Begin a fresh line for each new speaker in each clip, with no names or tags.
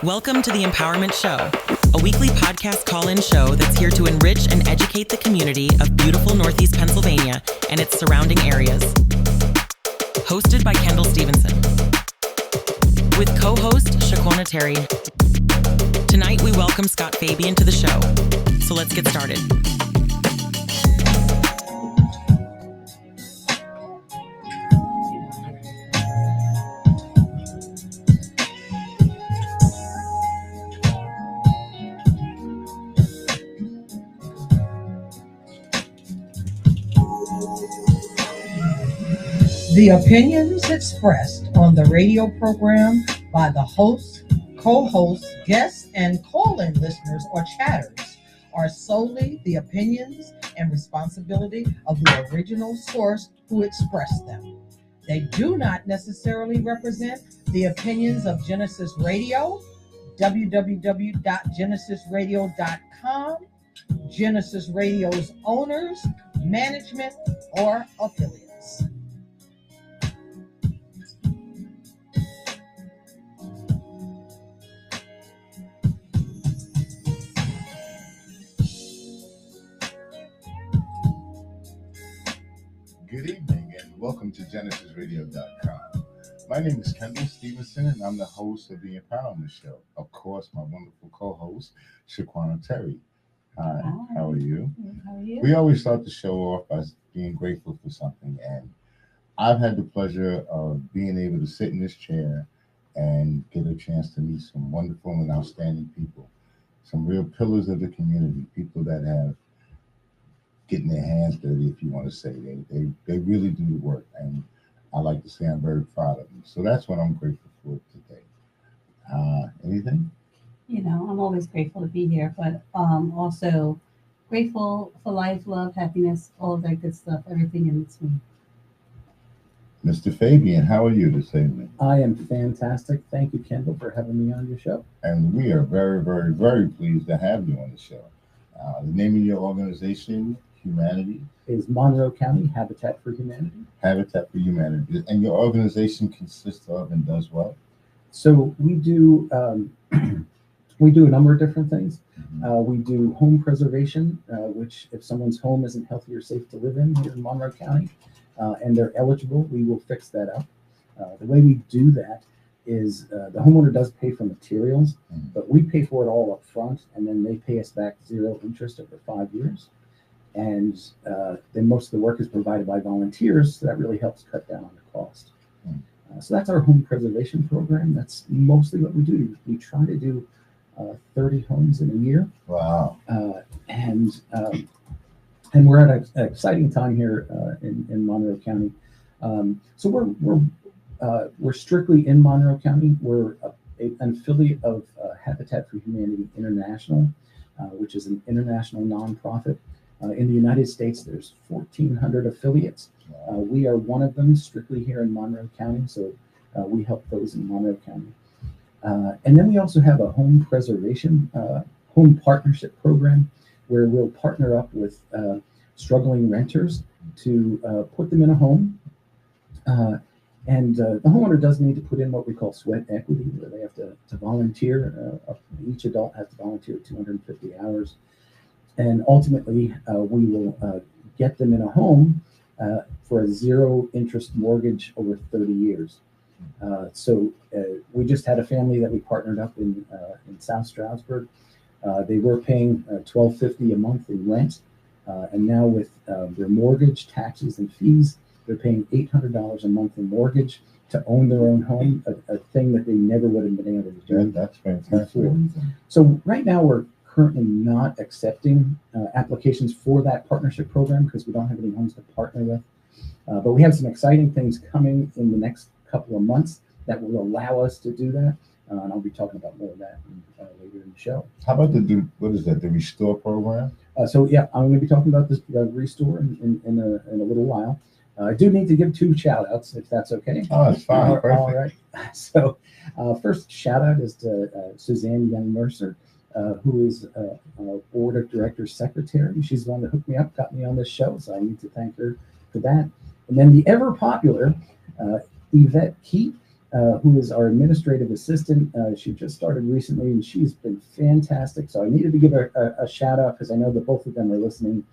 Welcome to the Empowerment Show, a weekly podcast call-in show that's here to enrich and educate the community of beautiful Northeast Pennsylvania and its surrounding areas. Hosted by Kendall Stevenson. With co-host Shaquana Terry. Tonight we welcome Scott Fabian to the show. So let's get started.
The opinions expressed on the radio program by the host, co-hosts, guests, and call-in listeners or chatters are solely the opinions and responsibility of the original source who expressed them. They do not necessarily represent the opinions of Genesis Radio, www.genesisradio.com, Genesis Radio's owners, management, or affiliates.
Good evening and welcome to GenesisRadio.com. My name is Kendall Stevenson and I'm the host of the Empowerment Show. Of course, my wonderful co-host, Shaquana Terry. Hi, how are you?
How are you?
We always start the show off by being grateful for something, and I've had the pleasure of being able to sit in this chair and get a chance to meet some wonderful and outstanding people, some real pillars of the community, people that have getting their hands dirty, if you want to say. They really do the work, and I like to say I'm very proud of them. So that's what I'm grateful for today. Anything?
You know, I'm always grateful to be here, but also grateful for life, love, happiness, all of that good stuff, everything in between.
Mr. Fabian, how are you this evening?
I am fantastic. Thank you, Kendall, for having me on your show.
And we are very, very, very pleased to have you on the show. The name of your organization, Humanity,
is Monroe County Habitat for Humanity.
Habitat for Humanity. And your organization consists of and does what?
So we do we do a number of different things. We do home preservation, which if someone's home isn't healthy or safe to live in here in Monroe County, and they're eligible, we will fix that up. The way we do that is the homeowner does pay for materials, but we pay for it all up front, and then they pay us back zero interest over 5 years. And then most of the work is provided by volunteers, so that really helps cut down on the cost. So that's our home preservation program. That's mostly what we do. We try to do 30 homes in a year.
Wow.
And we're at an exciting time here in Monroe County. So we're strictly in Monroe County. We're an affiliate of Habitat for Humanity International, which is an international nonprofit. In the United States, there's 1,400 affiliates. We are one of them, strictly here in Monroe County, so we help those in Monroe County. And then we also have a home preservation, home partnership program, where we'll partner up with struggling renters to put them in a home. And the homeowner does need to put in what we call sweat equity, where they have to volunteer. Each adult has to volunteer 250 hours. And ultimately, we will get them in a home for a zero interest mortgage over 30 years. So we just had a family that we partnered up in South Stroudsburg. They were paying $1,250 a month in rent. And now with their mortgage, taxes, and fees, they're paying $800 a month in mortgage to own their own home, a thing that they never would have been able to do.
That's fantastic.
So right now we're currently not accepting applications for that partnership program because we don't have any homes to partner with. But we have some exciting things coming in the next couple of months that will allow us to do that. And I'll be talking about more of that later in the show.
How about the Restore program?
So yeah, I'm going to be talking about this Restore in a little while. I do need to give 2 shout outs if that's okay.
Oh, it's fine.
All right. So first shout out is to Suzanne Young Mercer, who is a board of directors secretary. She's the one that hooked me up, got me on this show, so I need to thank her for that. And then the ever popular Yvette Keat who is our administrative assistant. She just started recently, and she's been fantastic. So I needed to give her a shout out because I know that both of them are listening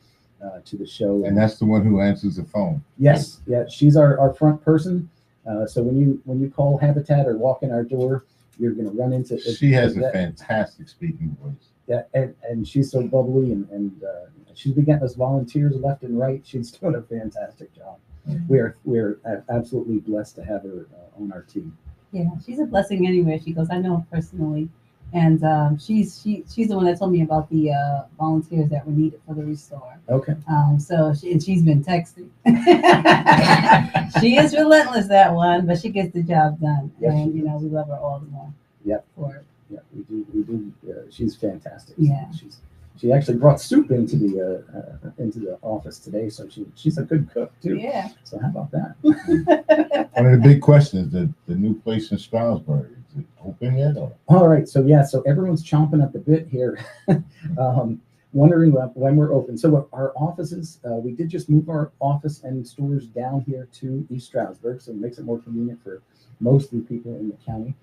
to the show.
And that's the one who answers the phone.
Yes, yeah, she's our front person. So when you call Habitat or walk in our door, you're going to run into.
She has a fantastic speaking voice.
Yeah, and she's so bubbly, and she's been getting us volunteers left and right. She's doing a fantastic job.
Mm-hmm.
We're absolutely blessed to have her on our team.
Yeah, she's a blessing anywhere she goes. I know her personally, and she's the one that told me about the volunteers that were needed for the restore.
Okay.
So she's been texting. She is relentless, that one, but she gets the job done,
Yes,
and we love her all the more.
Yep.
For it.
Yeah, we do. She's fantastic.
Yeah.
She actually brought soup into the office today, so she's a good cook too.
Yeah.
So how about that?
One of the big questions: the new place in Stroudsburg, is it open yet? Or?
All right, so everyone's chomping at the bit here, wondering when we're open. So our offices, we did just move our office and stores down here to East Stroudsburg, so it makes it more convenient for most of the people in the county.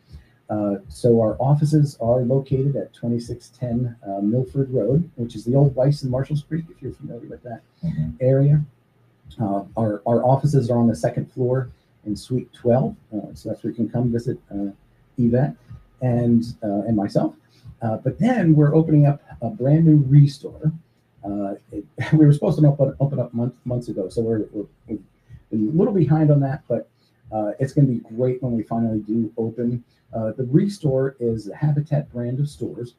So our offices are located at 2610 Milford Road, which is the old Weiss and Marshalls Creek, if you're familiar with that area. Our offices are on the second floor in Suite 12, so that's where you can come visit Yvette and myself. But then we're opening up a brand new restore. We were supposed to open up months ago, so we're a little behind on that, but it's going to be great when we finally do open. The Restore is a Habitat brand of stores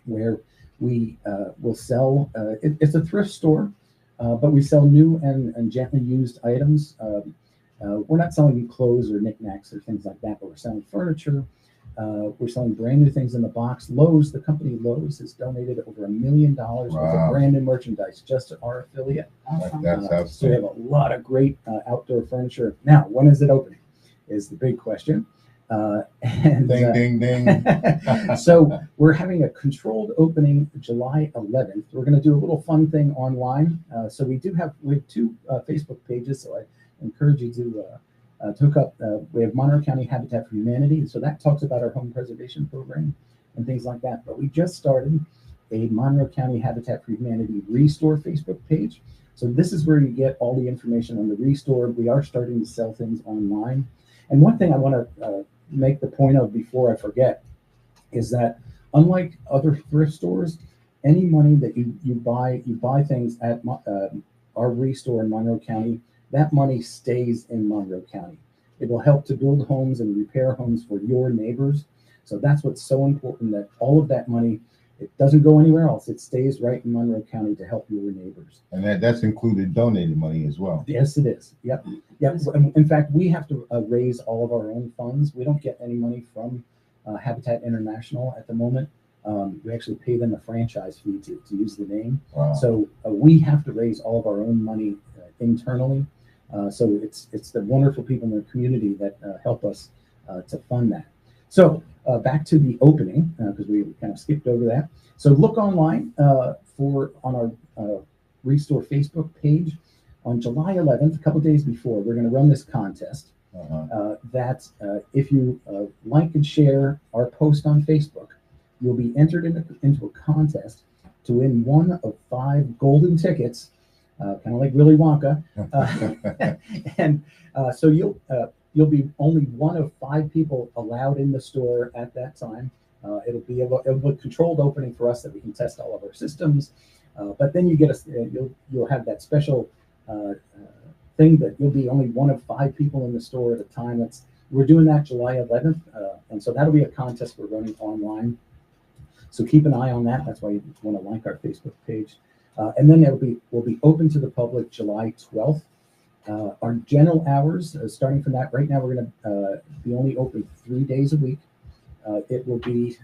where we will sell, it's a thrift store, but we sell new and gently used items. We're not selling clothes or knickknacks or things like that, but we're selling furniture. We're selling brand new things in the box. The company Lowe's has donated over $1 million worth of brand new merchandise just to our affiliate.
That's
so we have a lot of great outdoor furniture. Now, when is it opening? Is the big question.
Ding, ding, ding.
So we're having a controlled opening July 11th. We're going to do a little fun thing online. So we have two Facebook pages. So I encourage you to hook up. We have Monroe County Habitat for Humanity. So that talks about our home preservation program and things like that. But we just started a Monroe County Habitat for Humanity Restore Facebook page. So this is where you get all the information on the Restore. We are starting to sell things online. And one thing I want to make the point of before I forget is that unlike other thrift stores, any money that you buy things at our Restore in Monroe County, that money stays in Monroe County. It will help to build homes and repair homes for your neighbors. So that's what's so important, that all of that money, it doesn't go anywhere else. It stays right in Monroe County to help your neighbors.
And that's included donated money as well.
Yes, it is. Yep. In fact, we have to raise all of our own funds. We don't get any money from Habitat International at the moment. We actually pay them a franchise fee to use the name.
Wow.
So we have to raise all of our own money internally. So it's the wonderful people in the community that help us to fund that. So back to the opening, because we kind of skipped over that. So look online on our Restore Facebook page. On July 11th, a couple days before, we're going to run this contest. That if you like and share our post on Facebook, you'll be entered into a contest to win one of 5 golden tickets, kind of like Willy Wonka. And so you'll be only one of 5 people allowed in the store at that time. It'll be a controlled opening for us that we can test all of our systems. But then you get you'll have that special thing that you'll be only one of 5 people in the store at a time. We're doing that July 11th, and so that'll be a contest we're running online. So keep an eye on that. That's why you want to like our Facebook page. And then will be open to the public July 12th. Our general hours, starting from that, right now we're going to be only open 3 days a week. It will be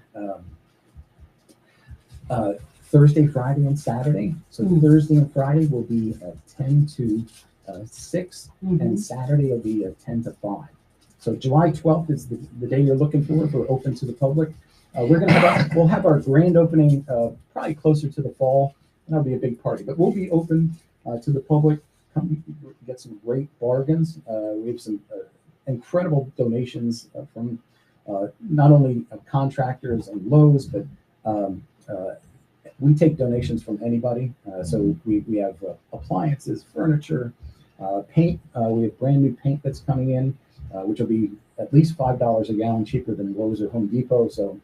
Thursday, Friday, and Saturday. So Thursday and Friday will be 10 to 6, and Saturday will be 10 to 5. So July 12th is the day you're looking for open to the public. We'll have our grand opening probably closer to the fall, and that'll be a big party. But we'll be open to the public. Come get some great bargains. We have some incredible donations from not only contractors and Lowe's, but we take donations from anybody. So we have appliances, furniture, paint. We have brand new paint that's coming in, which will be at least $5 a gallon cheaper than Lowe's or Home Depot. So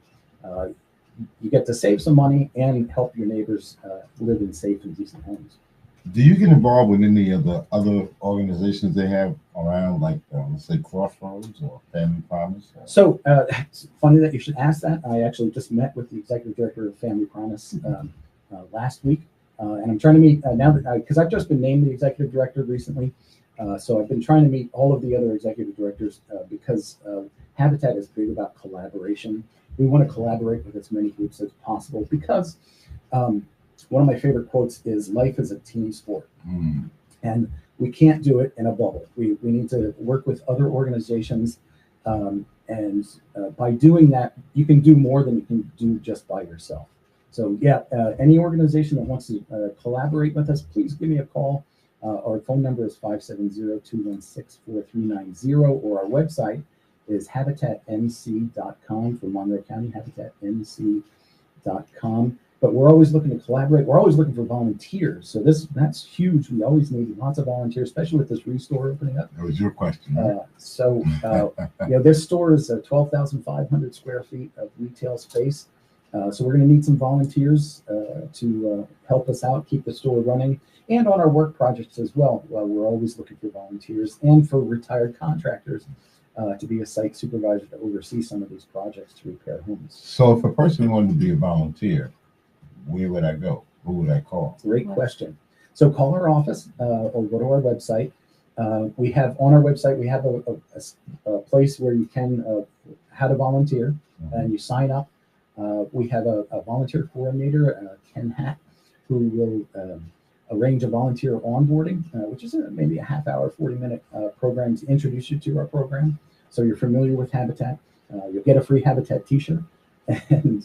you get to save some money and help your neighbors live in safe and decent homes.
Do you get involved with any of the other organizations they have around, like let's say Crossroads or Family Promise?
So it's funny that you should ask that. I actually just met with the executive director of Family Promise last week, and I'm trying to meet now that because I've just been named the executive director recently. So I've been trying to meet all of the other executive directors because Habitat is big about collaboration. We want to collaborate with as many groups as possible because one of my favorite quotes is life is a team sport. And we can't do it in a bubble. We need to work with other organizations. And by doing that, you can do more than you can do just by yourself. So yeah, any organization that wants to collaborate with us, please give me a call. Our phone number is 570-216-4390, or our website is habitatnc.com for Monroe County, habitatnc.com. But we're always looking to collaborate. We're always looking for volunteers. So that's huge. We always need lots of volunteers, especially with this restore opening up.
That was your question. Right?
This store is 12,500 square feet of retail space. So we're going to need some volunteers to help us out, keep the store running, and on our work projects as well. We're always looking for volunteers and for retired contractors to be a site supervisor to oversee some of these projects to repair homes.
So if a person wanted to be a volunteer, where would I go? Who would I call?
Great question. So call our office or go to our website. We have on our website, we have a place where you can, how to volunteer, and you sign up. We have a volunteer coordinator, Ken Hatt, who will arrange a volunteer onboarding, which is maybe a half hour, 40-minute program to introduce you to our program. So you're familiar with Habitat. You'll get a free Habitat t-shirt, and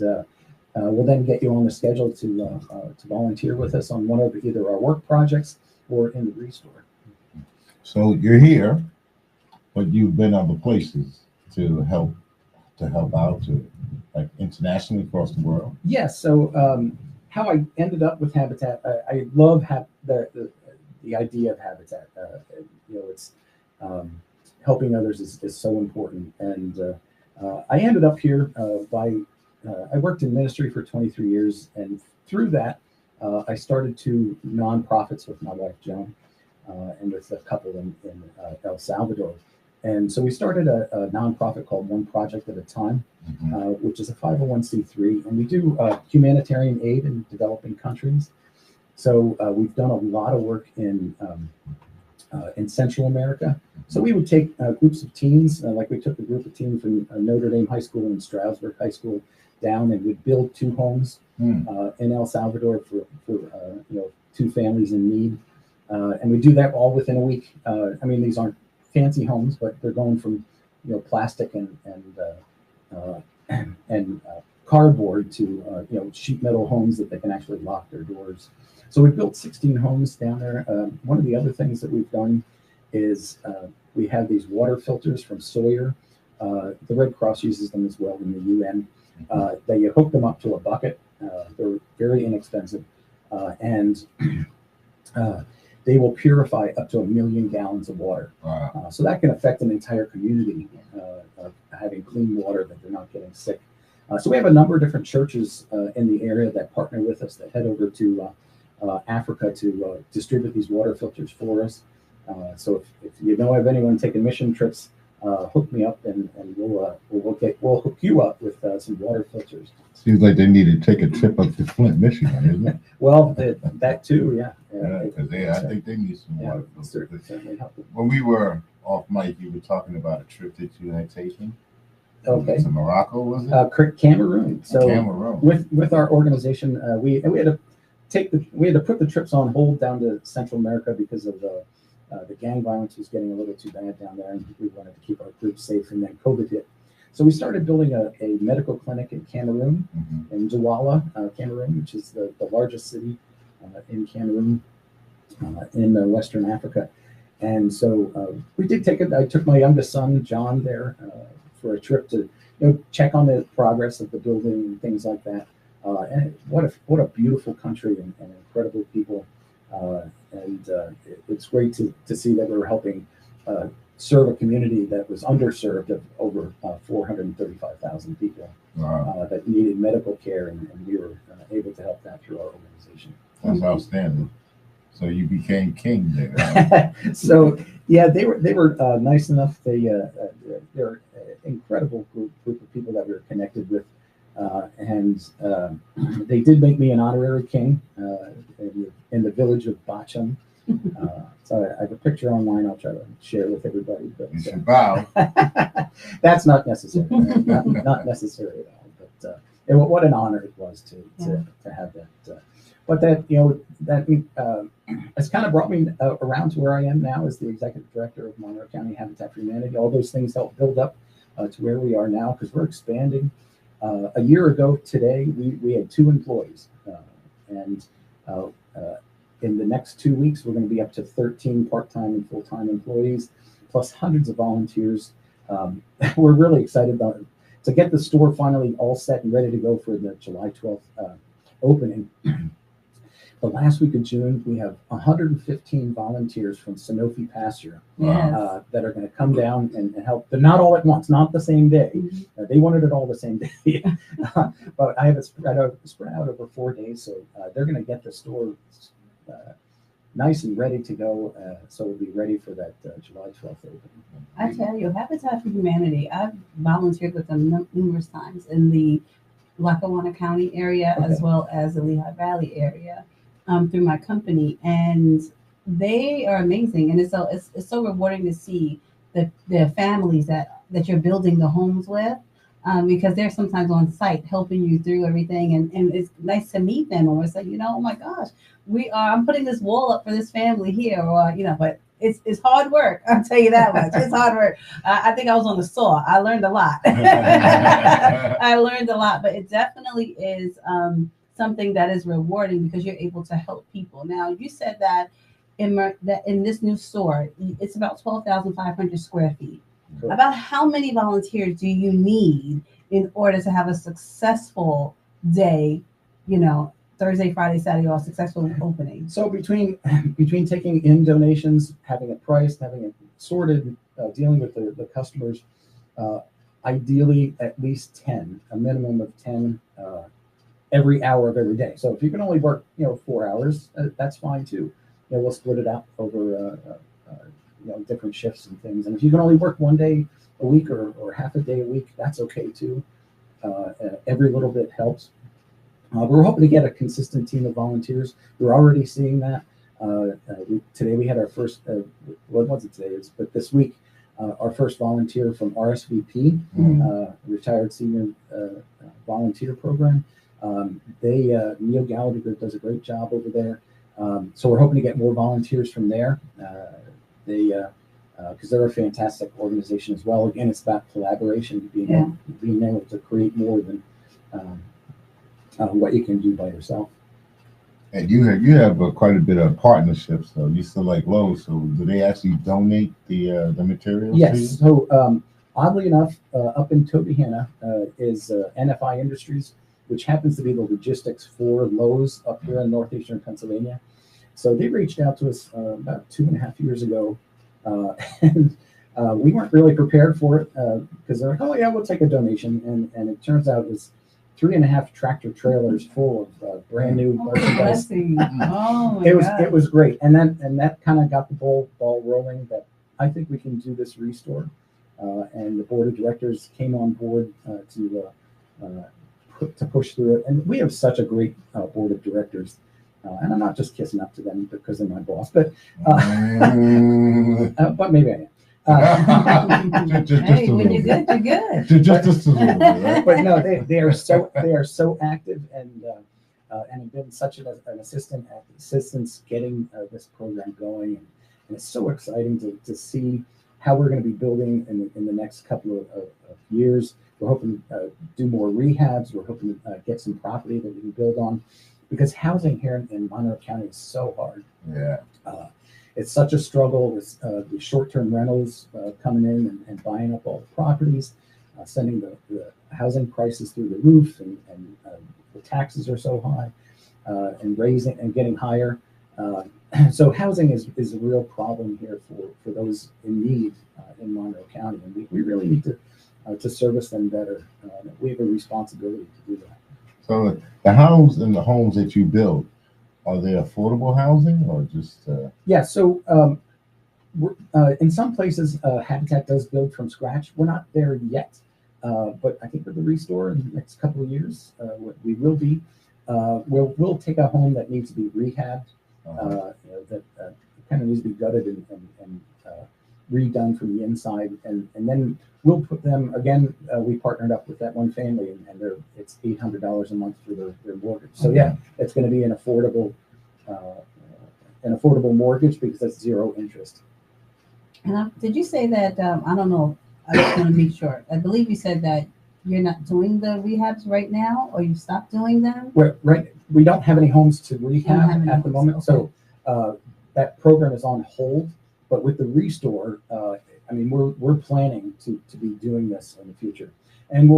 we'll then get you on the schedule to volunteer with us on one of either our work projects or in the restore.
So you're here, but you've been other places to help out, to like internationally across the world.
Yes. So how I ended up with Habitat, I love the idea of Habitat. It's helping others is so important, and I ended up here I worked in ministry for 23 years, and through that, I started two nonprofits with my wife, Joan, and with a couple in El Salvador. And so we started a nonprofit called One Project at a Time, which is a 501c3, and we do humanitarian aid in developing countries. So we've done a lot of work in Central America. So we would take groups of teens, like we took a group of teens from Notre Dame High School and Stroudsburg High School down, and we'd build two homes in El Salvador for two families in need. And we do that all within a week. These aren't fancy homes, but they're going from plastic and cardboard to sheet metal homes that they can actually lock their doors. So we built 16 homes down there. One of the other things that we've done is we have these water filters from Sawyer. The Red Cross uses them as well in the UN. That you hook them up to a bucket. They're very inexpensive, and they will purify up to 1 million gallons of water.
Wow.
So that can affect an entire community of having clean water, that they're not getting sick. So we have a number of different churches in the area that partner with us, that head over to Africa to distribute these water filters for us. So if you know of anyone taking mission trips, hook me up, and we'll hook you up with some water filters.
Seems like they need to take a trip up to Flint, Michigan, isn't it?
Well, that too, yeah.
Because I think they need some water filters.
Certainly help.
When we were off mic, you were talking about a trip that you had taken.
Okay.
To Morocco, was it?
Cameroon. So
Cameroon.
With our organization, we had to put the trips on hold down to Central America because of the gang violence was getting a little too bad down there, and we wanted to keep our groups safe. And then COVID hit, so we started building a medical clinic in Cameroon, in Douala, Cameroon, which is the largest city in Cameroon, in Western Africa. And so we did I took my youngest son, John, there for a trip to check on the progress of the building and things like that. And what a beautiful country and incredible people. It's great to see that we're helping serve a community that was underserved of over 435,000 people that needed medical care, and we were able to help that through our organization.
That's outstanding. So you became king there.
So yeah, they were nice enough. They're an incredible group of people that we were connected with, and they did make me an honorary king in the village of Bacham. So I have a picture online. I'll try to share with everybody. But
You should bow.
that's not necessary. not necessary at all. But what an honor it was to have that. But that it's kind of brought me around to where I am now as the executive director of Monroe County Habitat for Humanity. All those things helped build up to where we are now, because we're expanding. A year ago today, we had 2 employees, and in the next 2 weeks, we're going to be up to 13 part-time and full-time employees, plus hundreds of volunteers. We're really excited about it. To get the store finally all set and ready to go for the July 12th opening. The last week of June, we have 115 volunteers from Sanofi Pasture that are going to come down and help. But not all at once, not the same day. They wanted it all the same day. But I have it spread out over 4 days. So they're going to get the store nice and ready to go. So we'll be ready for that July 12th opening.
I tell you, Habitat for Humanity, I've volunteered with them numerous times in the Lackawanna County area, as well as the Lehigh Valley area, through my company, and they are amazing. And it's so rewarding to see the families that you're building the homes with, because they're sometimes on site helping you through everything, and it's nice to meet them. Or it's like, oh my gosh, I'm putting this wall up for this family here, or but it's hard work. I'll tell you that much. It's hard work. I think I was on the saw. I learned a lot. I learned a lot, but it definitely is something that is rewarding, because you're able to help people. Now, you said that in this new store, it's about 12,500 square feet. Cool. About how many volunteers do you need in order to have a successful day, Thursday, Friday, Saturday, all successful opening?
So between taking in donations, having it priced, having it sorted, dealing with the customers, ideally at least 10, a minimum of 10 every hour of every day. So if you can only work 4 hours, that's fine too. We'll split it out over different shifts and things. And if you can only work 1 day a week or half a day a week, that's okay too. Every little bit helps. We're hoping to get a consistent team of volunteers. We're already seeing that. Today we had our first, what was it today? But this week, our first volunteer from RSVP, Retired Senior Volunteer Program. Neil Gallagher does a great job over there. So we're hoping to get more volunteers from there. Because they're a fantastic organization as well. Again, it's about collaboration, being able to create more than what you can do by yourself.
And you have quite a bit of partnerships, though. You select Lowe's, so do they actually donate the materials?
Yes. So oddly enough, up in Tobyhanna is NFI Industries, which happens to be the logistics for Lowe's up here in northeastern Pennsylvania. So they reached out to us about 2.5 years ago, and we weren't really prepared for it because they're like, "Oh yeah, we'll take a donation," and it turns out it was 3.5 tractor trailers full of brand new merchandise. It was great, and that kind of got the ball rolling. That I think we can do this restore, and the board of directors came on board to push through it. And we have such a great board of directors. And I'm not just kissing up to them because they're my boss, but maybe I am.
When you're good, you're good.
Just a little bit, right?
But no, they are so active and have been such an assistance getting this program going, and it's so exciting to see how we're going to be building in the next couple of years. We're hoping to do more rehabs. We're hoping to get some property that we can build on, because housing here in Monroe County is so hard.
Yeah.
it's such a struggle with the short-term rentals coming in and buying up all the properties, sending the housing prices through the roof, and the taxes are so high, and raising and getting higher. So housing is a real problem here for those in need in Monroe County, and we really need to service them better. We have a responsibility to do that.
So the house and the homes that you build, are they affordable housing or just?
Yeah. So in some places, Habitat does build from scratch. We're not there yet, but I think with the restore in the next couple of years, we will be. We'll take a home that needs to be rehabbed, that kind of needs to be gutted and redone from the inside, and then we'll put them again. We partnered up with that one family, and it's $800 a month for their mortgage. So yeah, it's going to be an affordable mortgage because that's zero interest.
And did you say that? I don't know. I just want to make sure. I believe you said that you're not doing the rehabs right now, or you stopped doing them.
We don't have any homes to rehab at the moment,
okay.
So that program is on hold. But with the restore, we're planning to be doing this in the future, and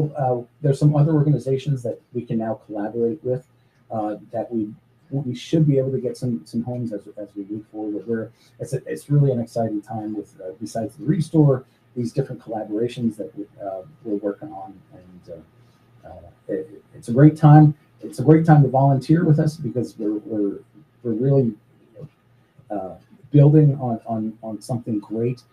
there's some other organizations that we can now collaborate with that we should be able to get some homes as we move forward. It's really an exciting time with besides the restore, these different collaborations that we're working on, and it's a great time. It's a great time to volunteer with us because we're really building on something great.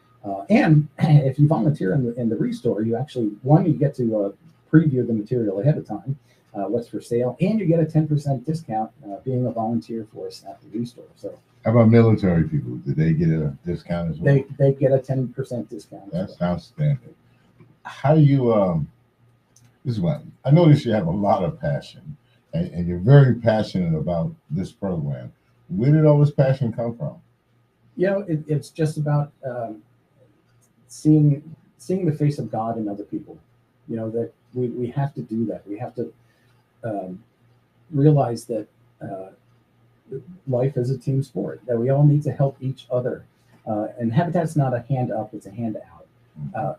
And if you volunteer in the restore, you actually you get to preview the material ahead of time, what's for sale, and you get a 10% discount being a volunteer for us at the restore. So
how about military people? Do they get a discount as well?
They get a 10% discount.
That's outstanding. How do you this is what I notice you have a lot of passion, and you're very passionate about this program. Where did all this passion come from?
It's just about seeing the face of God in other people. That we have to do that. We have to realize that life is a team sport, that we all need to help each other. And Habitat's not a hand up, it's a hand out.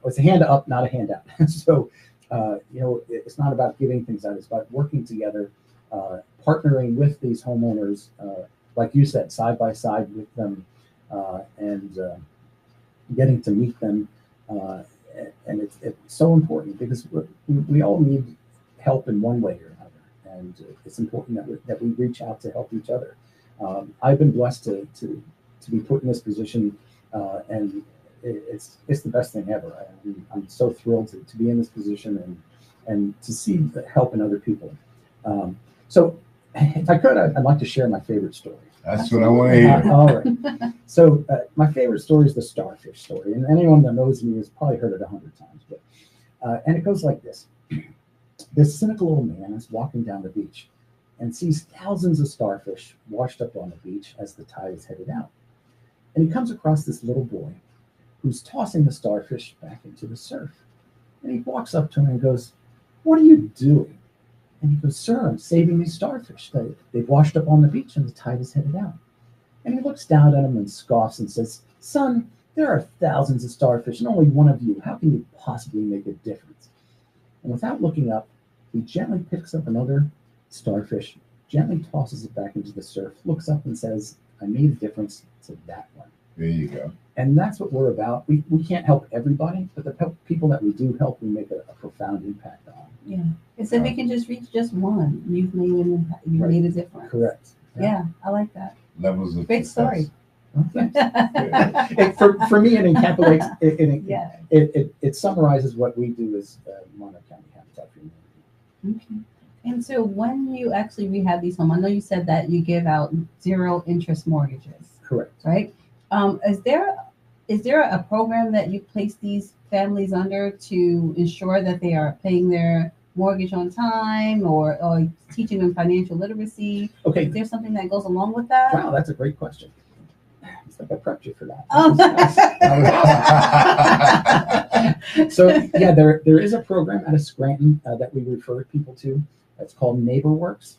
It's a hand up, not a handout. So, it's not about giving things out, it's about working together, partnering with these homeowners, like you said, side by side with them, and getting to meet them. And it's so important because we all need help in one way or another, and it's important that we reach out to help each other. I've been blessed to be put in this position, and it's the best thing ever. I'm so thrilled to be in this position and to see the help in other people. So if I could, I'd like to share my favorite story.
That's what I want to hear.
All right. So my favorite story is the starfish story, and anyone that knows me has probably heard it 100 times. But and it goes like this: this cynical old man is walking down the beach and sees thousands of starfish washed up on the beach as the tide is headed out. And he comes across this little boy who's tossing the starfish back into the surf. And he walks up to him and goes, "What are you doing?" And he goes, "Sir, I'm saving these starfish. They've washed up on the beach and the tide is headed out." And he looks down at him and scoffs and says, "Son, there are thousands of starfish and only one of you. How can you possibly make a difference?" And without looking up, he gently picks up another starfish, gently tosses it back into the surf, looks up and says, "I made a difference to that one."
There you go.
And that's what we're about. We can't help everybody, but the people that we do help, we make a profound impact on.
Yeah. It's if we can just reach just one, you've made an impact. You've made a difference.
Correct.
Yeah, I like that.
Levels of
Great story.
For me, it encapsulates.
Yeah.
It summarizes what we do as Monroe County Habitat for Humanity.
Okay. And so when you actually rehab these homes, I know you said that you give out zero interest mortgages.
Correct.
Right. Is there a program that you place these families under to ensure that they are paying their mortgage on time, or teaching them financial literacy?
Okay.
Is there something that goes along with that?
Wow, that's a great question. It's like I prepped you for that. So yeah, there is a program out of Scranton that we refer people to. It's called NeighborWorks,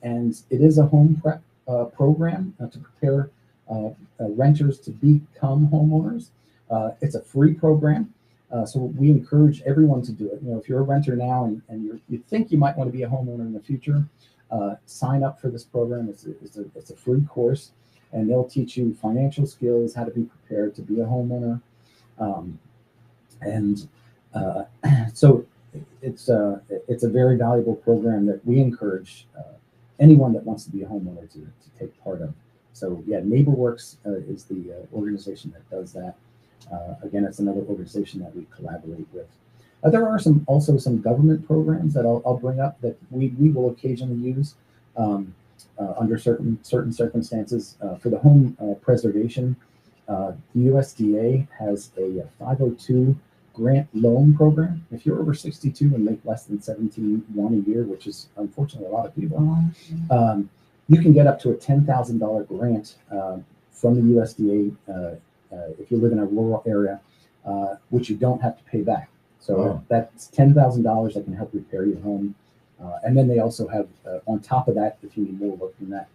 and it is a home prep program to prepare renters to become homeowners. It's a free program. So we encourage everyone to do it. If you're a renter now and you think you might want to be a homeowner in the future, sign up for this program. It's a free course, and they'll teach you financial skills, how to be prepared to be a homeowner. So it's a very valuable program that we encourage anyone that wants to be a homeowner to take part of. So yeah, NeighborWorks is the organization that does that. Again, it's another organization that we collaborate with. There are also some government programs that I'll bring up that we will occasionally use under certain circumstances. For the home preservation, the USDA has a 502 grant loan program. If you're over 62 and make less than $17,100 a year, which is unfortunately a lot of people, you can get up to a $10,000 grant from the USDA if you live in a rural area, which you don't have to pay back. So that's $10,000 that can help repair your home. And then they also have, on top of that, if you need more work than that,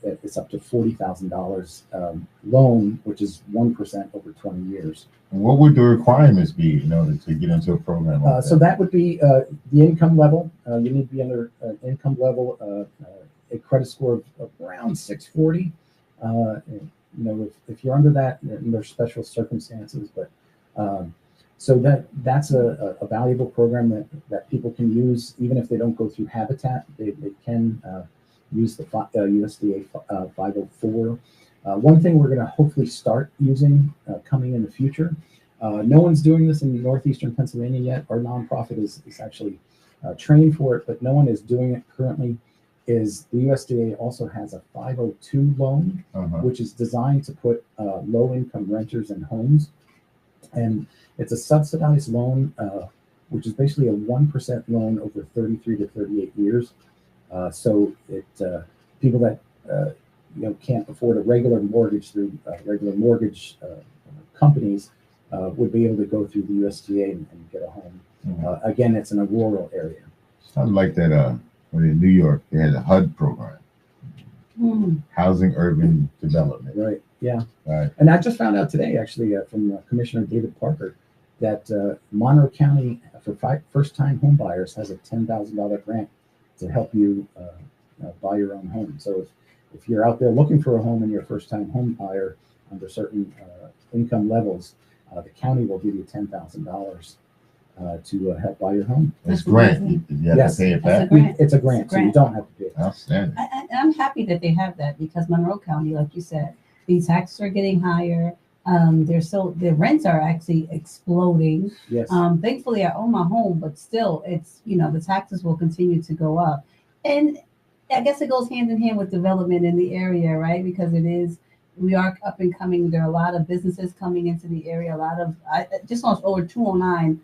it's up to $40,000 loan, which is 1% over 20 years.
And what would the requirements be in order to get into a program like
So that would be the income level. You need to be under an income level, a credit score of around 640. If you're under that, there's special circumstances, but so that's a valuable program that people can use, even if they don't go through Habitat. They can use the USDA 504. One thing we're going to hopefully start using coming in the future. No one's doing this in northeastern Pennsylvania yet. Our nonprofit is actually trained for it, but no one is doing it currently. Is the USDA also has a 502 loan, which is designed to put low-income renters in homes. And it's a subsidized loan, which is basically a 1% loan over 33 to 38 years. So people that can't afford a regular mortgage through regular mortgage companies would be able to go through the USDA and get a home. Again, it's in a rural area.
Sounds like that. In New York, they had a HUD program, Housing Urban Development.
Right. Yeah.
Right.
And I just found out today, actually, from Commissioner David Parker, that Monroe County for first-time home buyers has a $10,000 grant to help you buy your own home. So if you're out there looking for a home and you're a first-time home buyer under certain income levels, the county will give you $10,000 to help buy your home.
It's grant. You have to pay it back.
It's a grant, so you don't have to pay it.
Outstanding.
And I'm happy that they have that, because Monroe County, like you said, these taxes are getting higher. The rents are actually exploding.
Yes.
Thankfully, I own my home, but still, it's the taxes will continue to go up, and I guess it goes hand in hand with development in the area, right? Because we are up and coming. There are a lot of businesses coming into the area. I just on over 209.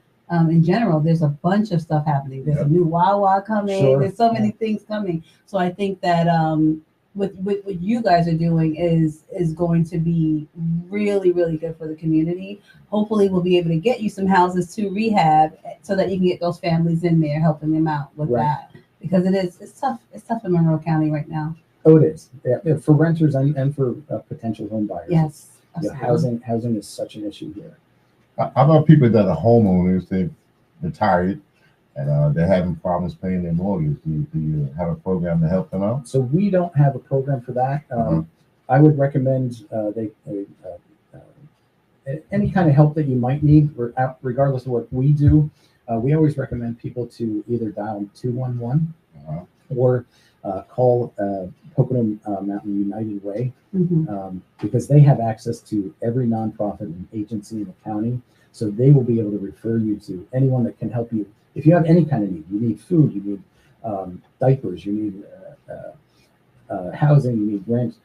In general, there's a bunch of stuff happening. There's a new Wawa coming.
Sure.
There's so many things coming. So I think that what you guys are doing is going to be really, really good for the community. Hopefully, we'll be able to get you some houses to rehab so that you can get those families in there, helping them out with that. Because it's tough. It's tough in Monroe County right now.
Oh, it is. Yeah, for renters and for potential home buyers.
Yes.
Housing is such an issue here.
How about people that are homeowners? They've retired and they're having problems paying their mortgage. Do you have a program to help them out?
So we don't have a program for that. I would recommend any kind of help that you might need, regardless of what we do. We always recommend people to either dial 211 or call Pocono Mountain United Way, because they have access to every nonprofit and agency in the county. So they will be able to refer you to anyone that can help you. If you have any kind of need, you need food, you need diapers, you need housing, you need rent,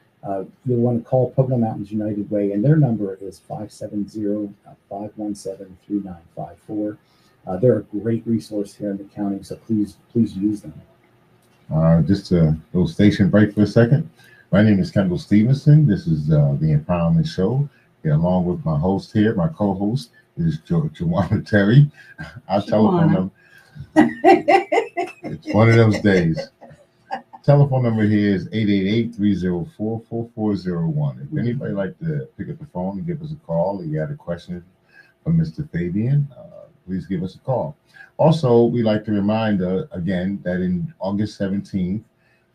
you'll want to call Pocono Mountains United Way, and their number is 570-517-3954. They're a great resource here in the county, so please use them.
Just to go station break for a second. My name is Kendall Stevenson. This is the Empowerment Show. Along with my host here, my co-host is Joanna Terry. Our telephone number. It's one of those days. Telephone number here is 888-304-4401. If anybody like to pick up the phone and give us a call, or you got a question for Mr. Fabian, please give us a call. Also, we like to remind again that in August 17th,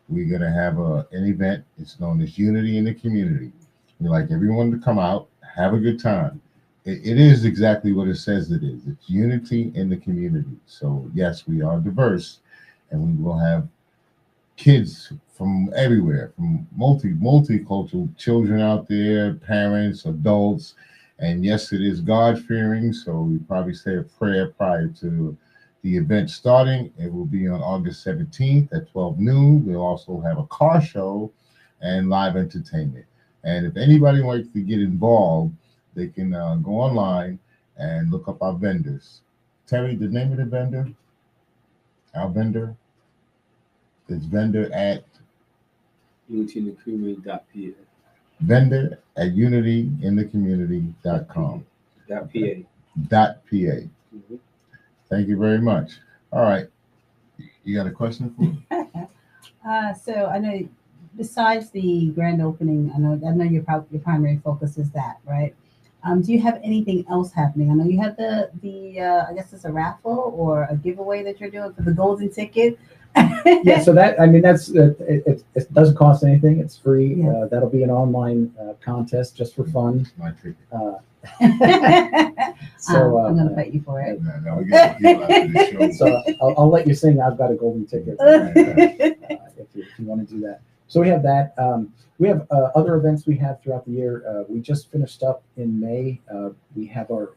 we're going to have an event. It's known as Unity in the Community. We like everyone to come out, have a good time. It is exactly what it says it is. It's unity in the community. So, yes, we are diverse, and we will have kids from everywhere, from multicultural children out there, parents, adults, and yes, it is God-fearing, so we probably say a prayer prior to the event starting. It will be on August 17th at 12 noon. We'll also have a car show and live entertainment. And if anybody wants to get involved, they can go online and look up our vendors. Terry, the name of the vendor? Our vendor? It's vendor at
unityinthecommunity.pa.
Vendor at unityinthecommunity.com.
.pa.
.pa.
Mm-hmm.
Thank you very much. All right. You got a question for me?
So I know, besides the grand opening, I know your primary focus is that, right? Do you have anything else happening? I know you have the I guess it's a raffle or a giveaway that you're doing for the golden ticket.
Yeah, so that, I mean, that's it doesn't cost anything. It's free.
Yeah.
That'll be an online contest just for fun.
My ticket.
So
I'm gonna fight you for it.
No, we got to after the show.
So I'll let you sing. I've got a golden ticket if you want to do that. So we have that. We have other events we have throughout the year. We just finished up in May. We have our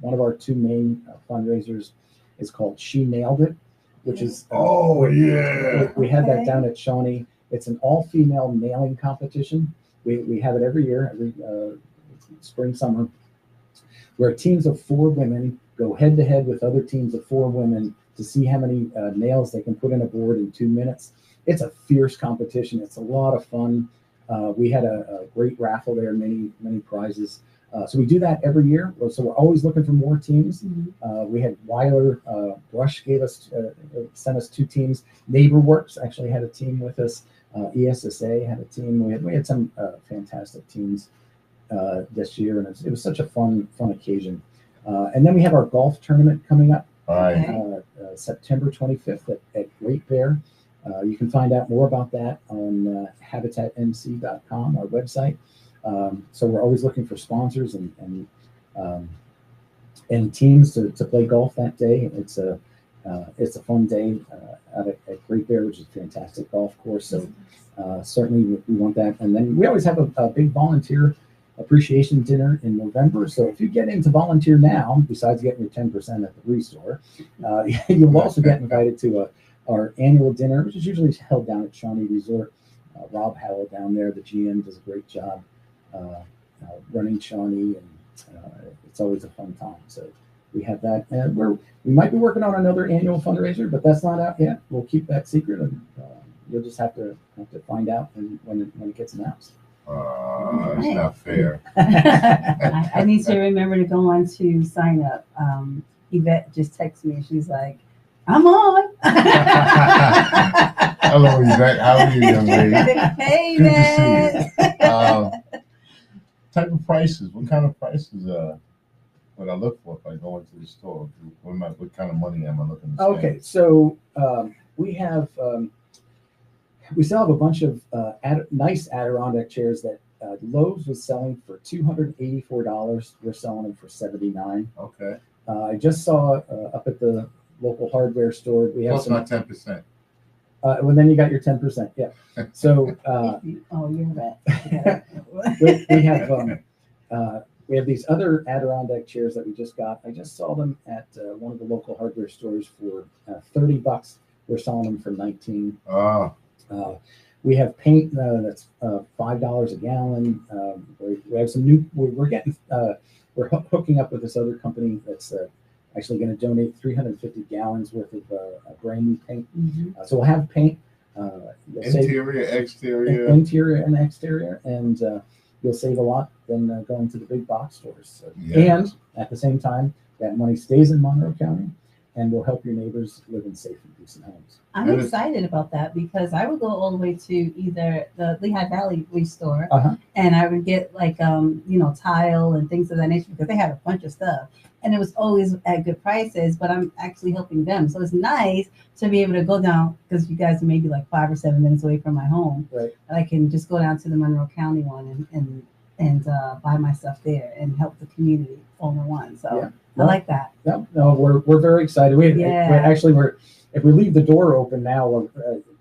one of our two main fundraisers is called She Nailed It, which is
Oh yeah.
we had that
Okay.
down at Shawnee. It's an all-female nailing competition. We have it every year, every spring, summer, where teams of 4 women go head-to-head with other teams of 4 women to see how many nails they can put in a board in 2 minutes. It's a fierce competition. It's a lot of fun. We had a great raffle there, many prizes. So we do that every year. So we're always looking for more teams.
Mhm.
We had Weiler Brush sent us 2 teams. NeighborWorks actually had a team with us. ESSA had a team. We had some fantastic teams this year, and it was such a fun occasion. And then we have our golf tournament coming up
All right.
Okay.
September 25th at Great Bear. You can find out more about that on habitatmc.com, our website. So we're always looking for sponsors and teams to play golf that day. It's a fun day at Great Bear, which is a fantastic golf course. So certainly we want that. And then we always have a big volunteer appreciation dinner in November. So if you get into volunteer now, besides getting your 10% at the restore, you'll also get invited to our annual dinner, which is usually held down at Shawnee Resort. Rob Howell down there, the GM, does a great job running Shawnee, and it's always a fun time. So we have that, and we might be working on another annual fundraiser, but that's not out yet. We'll keep that secret, and you'll just have to find out when it gets announced.
It's not fair.
I need to remember to go on to sign up. Yvette just texted me and she's like, I'm on.
Hello, Yvette. How are you, young lady?
Hey,
Good to
man.
see you. Type of prices. What kind of prices would I look for if I go into the store? What kind of money am I looking to spend?
Okay, so we still have a bunch of nice Adirondack chairs that Lowe's was selling for $284. We're selling them for $79.
Okay.
I just saw up at the local hardware store. We have
Plus my 10%.
Well, then you got your 10%. Yeah. So
You're right.
we have these other Adirondack chairs that we just got. I just saw them at one of the local hardware stores for $30. We're selling them for $19. We have paint that's $5 a gallon. We have some new. We're hooking up with this other company that's actually going to donate 350 gallons worth of brand new paint.
Mhm.
So we'll have paint.
Interior, exterior.
Interior and exterior, and you'll save a lot than going to the big box stores.
Yeah.
And at the same time, that money stays in Monroe County, and will help your neighbors live in safe and decent homes.
I'm
And
excited about that because I would go all the way to either the Lehigh Valley store
Uh-huh.
and I would get like tile and things of that nature because they have a bunch of stuff and it was always at good prices, but I'm actually helping them. So it's nice to be able to go down because you guys are maybe like 5 or 7 minutes away from my home.
Right.
And I can just go down to the Monroe County one and buy my stuff there and help the community all in one. So
Yeah.
I like that.
No, we're very excited. We're if we leave the door open now,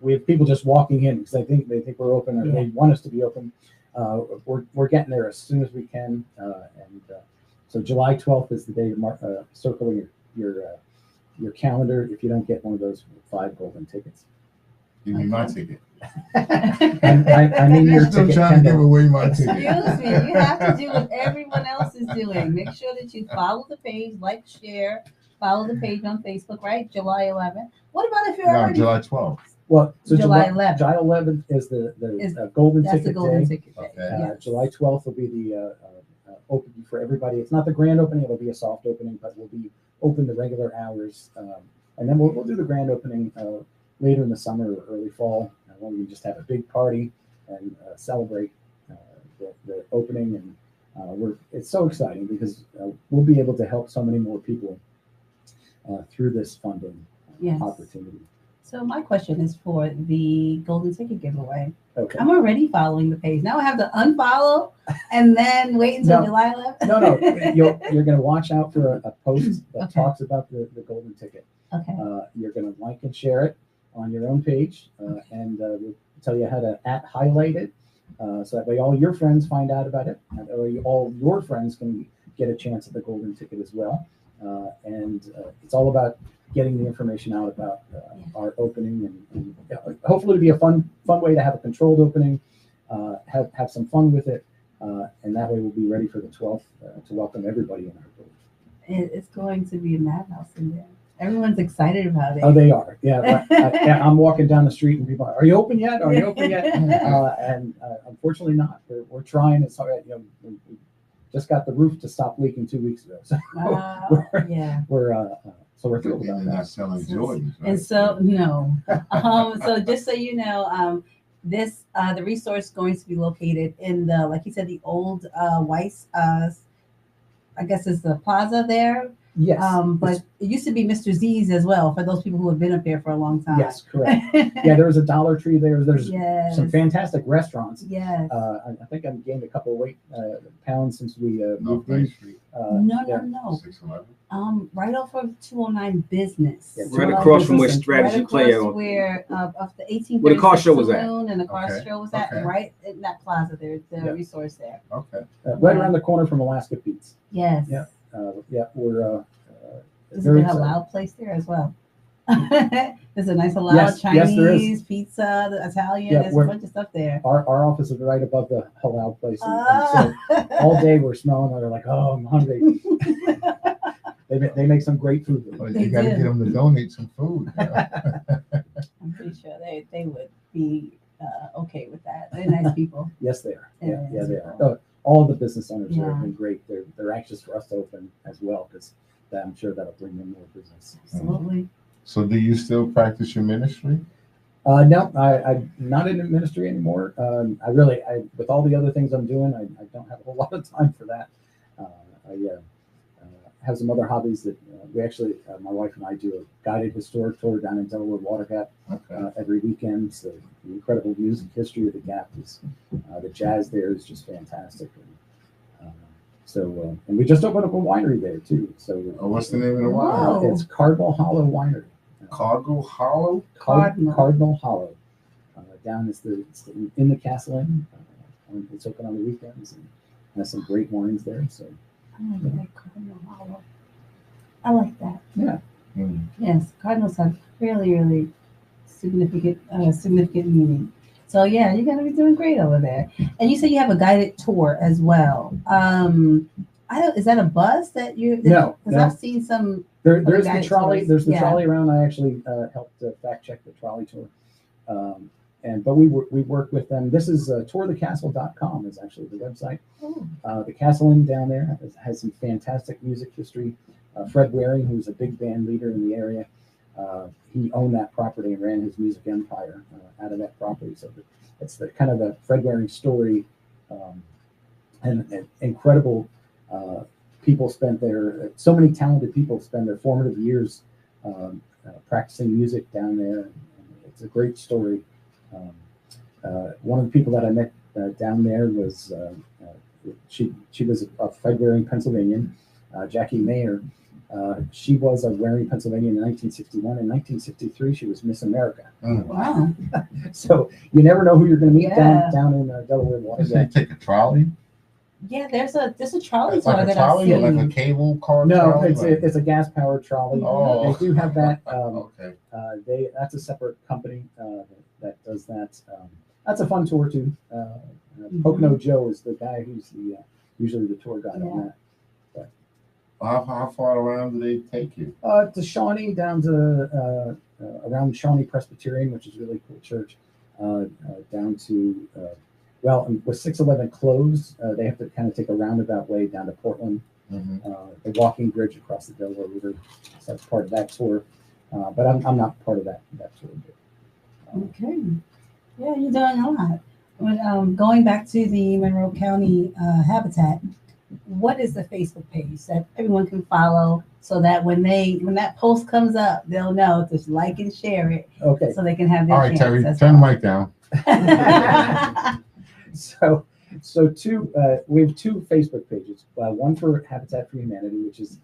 we have people just walking in because they think we're open or they want us to be open. We're getting there as soon as we can, so July 12th is the day to circle your calendar if you don't get one of those 5 golden tickets.
Give me my ticket.
I mean your
Still
ticket.
trying to give away my ticket.
Excuse me, you have to do what everyone else is doing. Make sure that you follow the page, like, share, follow the page on Facebook, right? July 11th. What about if you're
No,
already
July 12th.
Well, so
July 11th.
July 11th is the golden
That's
ticket
the golden
day.
ticket day.
Okay.
Yes.
July 12th will be the opening for everybody. It's not the grand opening; it'll be a soft opening, but we'll be open the regular hours, and then we'll do the grand opening later in the summer or early fall, when we just have a big party and celebrate the opening. And it's so exciting because we'll be able to help so many more people through this funding
Yes.
opportunity.
So my question is for the golden ticket giveaway.
Okay.
I'm already following the page. Now I have to unfollow and then wait until
No.
July 11th.
No, you're going to watch out for a post that
Okay.
talks about the golden ticket.
Okay.
You're going to like and share it on your own page, and we'll tell you how to highlight it, so that way all your friends find out about it, and that way all your friends can get a chance at the golden ticket as well. And it's all about getting the information out about our opening, and hopefully it'll be a fun way to have a controlled opening, have some fun with it, and that way we'll be ready for the 12th to welcome everybody in our building.
It's going to be a madhouse in there. Everyone's excited about it.
Oh, they are. Yeah, I'm walking down the street and people are you open yet? Are you open yet? And unfortunately not. We're trying. It's all right. We just got the roof to stop leaking 2 weeks ago. So
Yeah.
we're thrilled
And
about
they're
that.
not selling Jordans, right?
And so, no. So just so you know, this the resource is going to be located in the, like you said, the old Weiss, I guess is the plaza there.
Yes.
But it used to be Mr. Z's as well, for those people who have been up there for a long time.
Yes, correct. Yeah, there was a Dollar Tree there. There's
Yes.
some fantastic restaurants.
Yes.
I think I've gained a couple of pounds since we
North
moved
Main
in.
Street,
No.
611.
Right off of 209 Business.
Yeah,
Right across from where
Business and-
Strategy
Right
Play
across
on.
where of the 1836
Where the car show was at.
saloon and the car
Okay,
show was at,
okay.
right in that plaza there, the
Yeah.
resource there.
Okay.
Right around the corner from Alaska Pete's.
Yes.
Yeah. We're
There's
very
a
excited.
halal place there as well. There's a nice halal
Yes, yes, there is.
Chinese pizza, the Italian.
Yeah,
There's a
we're-
bunch of stuff there.
Our office is right above the halal place, and so all day we're smelling it. We're like, oh, I'm hungry. They make some great food.
Well,
They
you got to
do.
get them to donate some food.
I'm pretty sure they would be okay with that. They're nice people.
Yes, they are. Yeah,
Yeah,
they
it's
are.
cool.
All the business owners there
Yeah.
have been great. They're anxious for us to open as well because I'm sure that'll bring in more business.
Absolutely.
So do you still practice your ministry?
No, I'm not in the ministry anymore. I with all the other things I'm doing, I don't have a whole lot of time for that. I have some other hobbies that we actually, my wife and I do a guided historic tour down in Delaware Water Gap
Okay.
every weekend. So the incredible music history of the Gap is, the jazz there is just fantastic. And we just opened up a winery there too. So
What's the name of the
Wow.
wine?
it's Cardinal Hollow Winery.
Cargo Hollow?
Cardinal.
Hollow. Down is in the Castle Inn. It's open on the weekends and has some great wines there. So
I like that Cardinal Hollow. I like that.
yeah,
Mm.
Yes, cardinals have really, really significant meaning. So yeah, you're gonna be doing great over there. And you say you have a guided tour as well. Is that a bus that you?
No,
because
no.
I've seen some.
there's the
guided
trolley.
tours.
There's the
Yeah.
trolley around. I actually helped fact check the trolley tour. But we work with them. This is tourthecastle.com is actually the website.
Oh,
The Castle Inn down there has some fantastic music history. Fred Waring, who was a big band leader in the area, he owned that property and ran his music empire out of that property. So it's the kind of the Fred Waring story, and incredible people spent there. So many talented people spend their formative years practicing music down there. And it's a great story. One of the people that I met down there was she was a Fred Waring Pennsylvanian, Jackie Mayer. She was a Waring Pennsylvania in 1961. In 1963, she was Miss America.
Wow.
So you never know who you're going to meet
Yeah.
down in Delaware water.
Does they take a trolley?
Yeah, there's a trolley
It's
car
like a
that
trolley
I've
or
seen.
like a cable car
No,
trolley?
it's a gas powered trolley.
Oh.
They do have that.
Okay.
That's a separate company that does that. That's a fun tour too. Pocono Joe is the guy who's usually the tour guide on that.
How far around do they take you?
To Shawnee, down to around Shawnee Presbyterian, which is a really cool church. Down to with 611 closed, they have to kind of take a roundabout way down to Portland. The walking bridge across the Delaware River. So that's part of that tour. But I'm not part of that tour.
Okay. Yeah, you're doing a lot. When, going back to the Monroe County Habitat, what is the Facebook page that everyone can follow so that when that post comes up, they'll know to like and share it
Okay.
so they can have their
All right,
chance
Terry,
as
turn the
well.
mic down.
So we have two Facebook pages. One for Habitat for Humanity, which is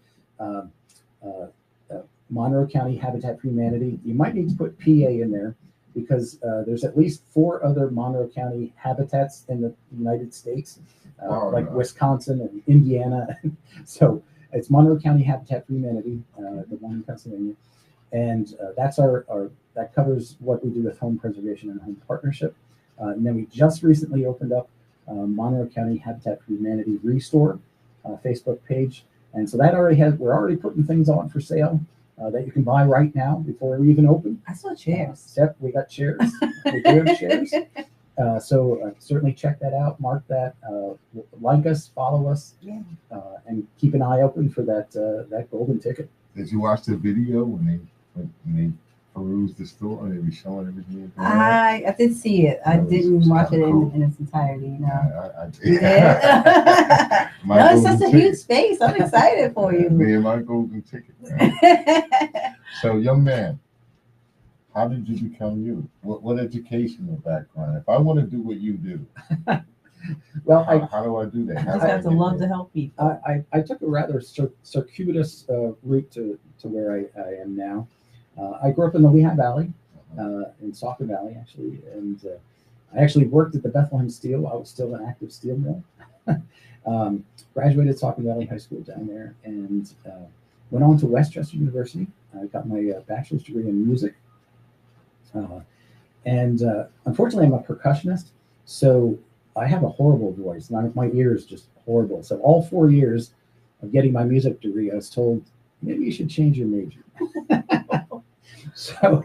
Monroe County Habitat for Humanity. You might need to put PA in there because there's at least 4 other Monroe County habitats in the United States, like Wisconsin and Indiana. So it's Monroe County Habitat for Humanity, the one in Pennsylvania, and that's that covers what we do with home preservation and home partnership. And then we just recently opened up Monroe County Habitat for Humanity Restore Facebook page, and so we're already putting things on for sale that you can buy right now before we even open.
I saw chairs.
Yep, we got chairs. We do have chairs. So certainly check that out. Mark that. Like us, follow us, and keep an eye open for that golden ticket.
Did you watch the video when they perused the store and they were showing everything?
I did see it. I
That was
didn't watch it
cool.
in its entirety. No.
I
Yeah.
My
No, it's
golden
such a
ticket.
huge space. I'm excited for you.
Me and my golden ticket. Man. So, young man, how did you become you? What educational background? If I want to do what you do,
Well,
how do I do that?
I
How
just
do I
have to
get
love
there?
to help people.
I took a rather circuitous route to where I am now. I grew up in the Lehigh Valley, in Saukey Valley, actually, and I actually worked at the Bethlehem Steel. I was still an active steel mill. Graduated Saukey Valley High School down there, and went on to Westchester University. I got my bachelor's degree in music. And unfortunately, I'm a percussionist, so I have a horrible voice. My ear is just horrible. So all 4 years of getting my music degree, I was told, maybe you should change your major. So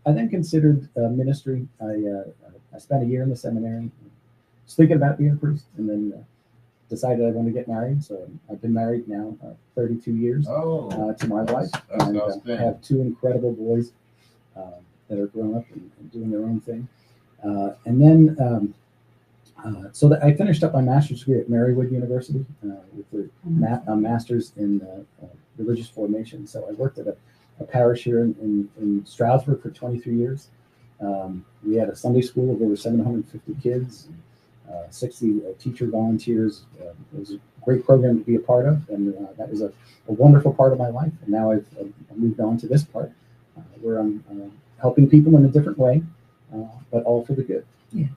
I then considered ministry. I spent a year in the seminary, was thinking about being a priest, and then decided I wanted to get married. So I've been married now 32 years to my wife, and I have 2 incredible boys that are grown up and doing their own thing. And then, so that I finished up my master's degree at Marywood University with the master's in religious formation. So I worked at a parish here in Stroudsburg for 23 years. We had a Sunday school of over 750 kids, 60 teacher volunteers. It was a great program to be a part of, and that was a wonderful part of my life. And now I've moved on to this part where I'm helping people in a different way, but all for the good.
Yes.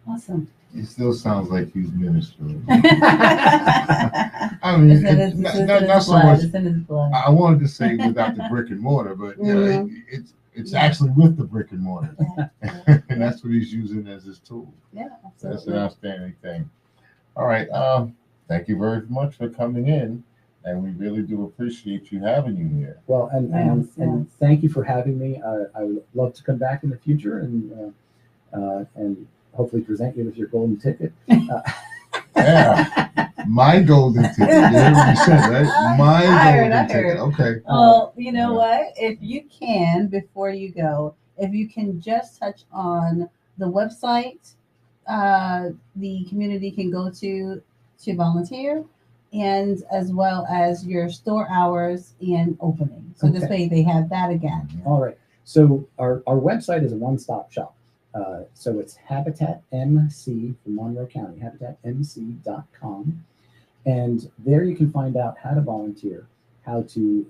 Awesome.
It still sounds like he's ministering. I mean, not so much.
It's in his blood.
I wanted to say without the brick and mortar, but yeah, it's actually with the brick and mortar, and that's what he's using as his tool.
Yeah,
So that's
absolutely.
an outstanding thing. All right, thank you very much for coming in, and we really do appreciate you having you here.
Well, and
Yes.
thank you for having me. I would love to come back in the future and hopefully present you with your golden ticket.
Yeah, My golden ticket. You heard what you said, right? My
I
golden
heard.
ticket. Okay.
Well, you know what? If you can, before you go, if you can just touch on the website, the community can go to volunteer, and as well as your store hours and opening. So this
Okay.
way they have that again.
All right. So our website is a one-stop shop. So it's Habitat MC for Monroe County, habitatmc.com. And there you can find out how to volunteer, how to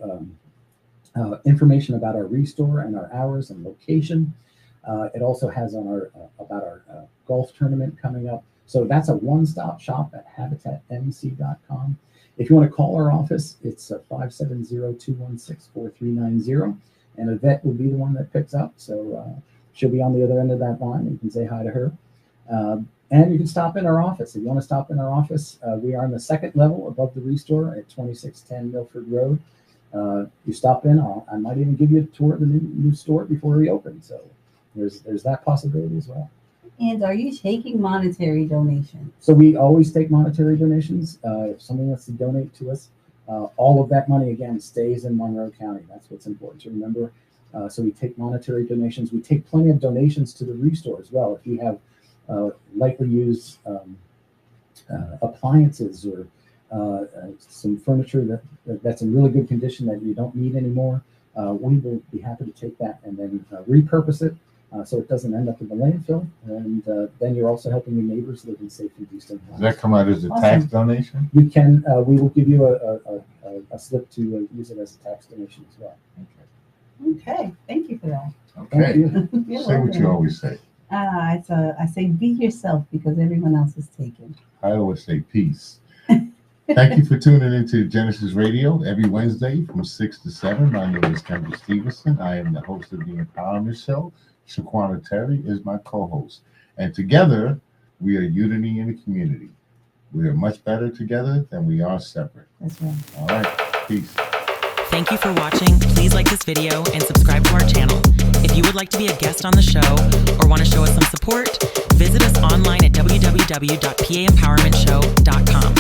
information about our restore and our hours and location. It also has on our about our golf tournament coming up. So that's a one-stop shop at habitatmc.com. If you want to call our office, it's 570-216-4390, and Yvette will be the one that picks up. So she'll be on the other end of that line. You can say hi to her. And you can stop in our office. If you want to stop in our office, we are on the second level above the restore at 2610 Milford Road. You stop in, I might even give you a tour of the new store before we open. So there's that possibility as well.
And are you taking monetary donations?
So we always take monetary donations. If someone wants to donate to us, all of that money again stays in Monroe County. That's what's important to remember. So we take monetary donations. We take plenty of donations to the restore as well. If you have lightly used appliances or some furniture that's in really good condition that you don't need anymore, we will be happy to take that and then repurpose it so it doesn't end up in the landfill. And then you're also helping your neighbors live in safe and decent homes.
Does that come out as a tax donation?
You can. We will give you a slip to use it as a tax donation as well.
Okay, thank you for that.
Okay.
You're
Say what
welcome.
you always say.
I say be yourself because everyone else is taken.
I always say peace. Thank you for tuning into Genesis Radio every Wednesday from 6 to 7. My name is Kendra Stevenson. I am the host of the Empowerment Show. Shaquana Terry is my co-host. And together, we are unity in the community. We are much better together than we are separate.
That's right.
All right. Peace.
Thank you for watching. Please like this video and subscribe to our channel. If you would like to be a guest on the show or want to show us some support, visit us online at www.paempowermentshow.com.